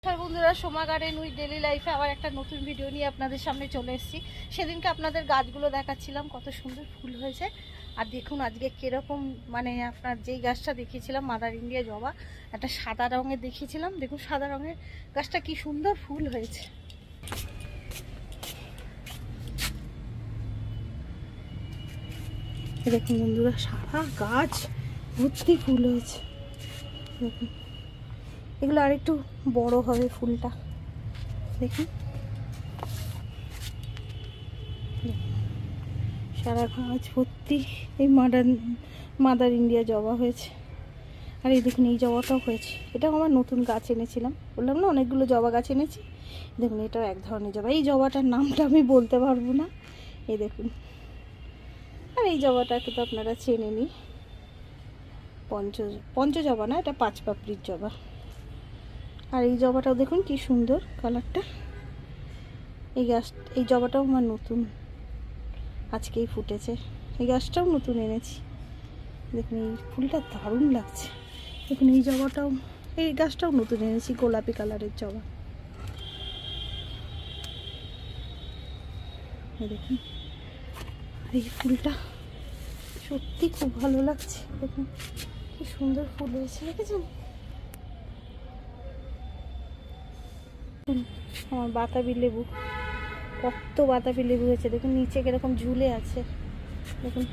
বন্ধুরা, Soma garden with daily লাইফে আবার একটা নতুন ভিডিও নিয়ে আপনাদের সামনে চলে এসেছি। সেদিনকে আপনাদের গাছগুলো দেখাচ্ছিলাম, কত সুন্দর ফুল হয়েছে। আর দেখুন আজকে কিরকম, মানে আপনার যেই গাছটা দেখিয়েছিলাম মাদার ইন্ডিয়া জবা, একটা সাদা রঙের দেখিয়েছিলাম, দেখুন সাদা রঙের গাছটা কি সুন্দর ফুল হয়েছে। দেখুন বন্ধুরা, সারা গাছ ভর্তি ফুল হয়েছে। দেখুন এগুলো আরেকটু বড় হবে ফুলটা, দেখুন সারা গাছ ভর্তি এই মাদার ইন্ডিয়া জবা হয়েছে। আর এই দেখুন এই জবাটাও হয়েছে, এটাও আমার নতুন গাছ এনেছিলাম, বললাম না অনেকগুলো জবা গাছ এনেছি। দেখুন এটাও এক ধরনের জবা, এই জবাটার নামটা আমি বলতে পারবো না। এই দেখুন, আর এই জবাটাকে তো আপনারা চেনেনই, পঞ্চ জবা না, এটা 5 পাপড়ির জবা। আর এই জবাটাও দেখুন কি সুন্দর কালারটা। এই জবাটাও আমার নতুন, আজকেই ফুটেছে। এই গাছটাও নতুন এনেছি। দেখুন এই ফুলটা দারুণ লাগছে। দেখুন এই জবাটাও, এই গাছটাও নতুন এনেছি, গোলাপি কালারের জবা। দেখুন আর এই ফুলটা সত্যি খুব ভালো লাগছে। দেখুন কি সুন্দর ফুল হয়েছে, দেখেছেন? আমার বাতাবি লেবু, কত বাতাবি লেবু হয়েছে। দেখুন নিচে কিরকম ঝুলে আছে, দেখুন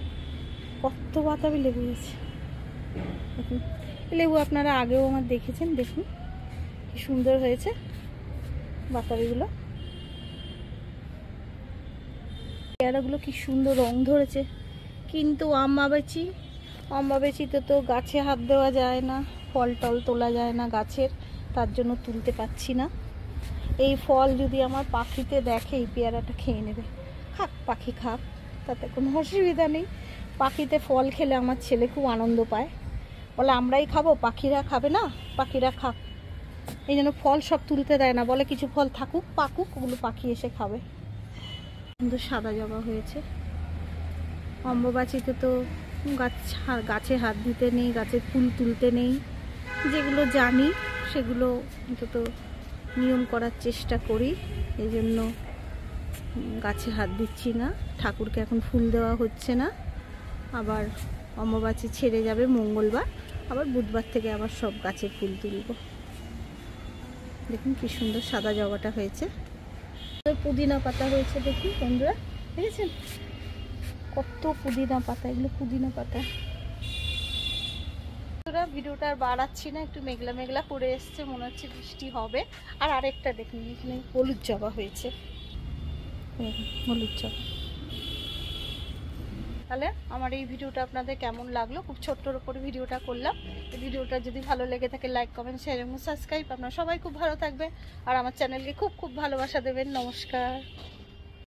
কত বাতাবি লেবু হয়েছে। দেখুন লেবু আপনারা আগেও আমার দেখেছেন, দেখুন কি সুন্দর হয়েছে বাতাবিগুলো। পেয়ারাগুলো কি সুন্দর রং ধরেছে। কিন্তু আমবাবেচিতে তো গাছে হাত দেওয়া যায় না, ফল টল তোলা যায় না গাছের, তার জন্য তুলতে পারছি না। এই ফল যদি আমার পাখিতে দেখে, এই পেয়ারাটা খেয়ে নেবে। খাক পাখি খাক, তাতে কোনো অসুবিধা নেই। পাখিতে ফল খেলে আমার ছেলে খুব আনন্দ পায়, বলে আমরাই খাবো, পাখিরা খাবে না, পাখিরা খাক। এই জন্য ফল সব তুলতে দেয় না, বলে কিছু ফল থাকুক পাকুক, ওগুলো পাখি এসে খাবে। কিন্তু সাদা জবা হয়েছে। অম্বুবাচীতে তো গাছে হাত দিতে নেই, গাছের ফুল তুলতে নেই। যেগুলো জানি সেগুলো অন্তত নিয়ম করার চেষ্টা করি, এই জন্য গাছে হাত দিচ্ছি না। ঠাকুরকে এখন ফুল দেওয়া হচ্ছে না। আবার অম্বুবাচী ছেড়ে যাবে মঙ্গলবার, আবার বুধবার থেকে আবার সব গাছের ফুল তুলব। দেখুন কি সুন্দর সাদা জবাটা হয়েছে। পুদিনা পাতা হয়েছে, দেখুন বন্ধুরা, দেখেছেন কত পুদিনা পাতা, এগুলো পুদিনা পাতা। ভিডিওটা আর বাড়াচ্ছি না, একটু মেঘলা মেঘলা করে এসছে, মনে হচ্ছে বৃষ্টি হবে। আর আরেকটা দেখুন, এখানে হলুদ জবা হয়েছে, হলুদ জবা। তাহলে আমার এই ভিডিওটা আপনাদের কেমন লাগলো? খুব ছোট্টর উপর ভিডিওটা করলাম। এই ভিডিওটা যদি ভালো লেগে থাকে লাইক কমেন্ট শেয়ার এবং সাবস্ক্রাইব। আপনারা সবাই খুব ভালো থাকবেন আর আমার চ্যানেলকে খুব খুব ভালোবাসা দেবেন। নমস্কার।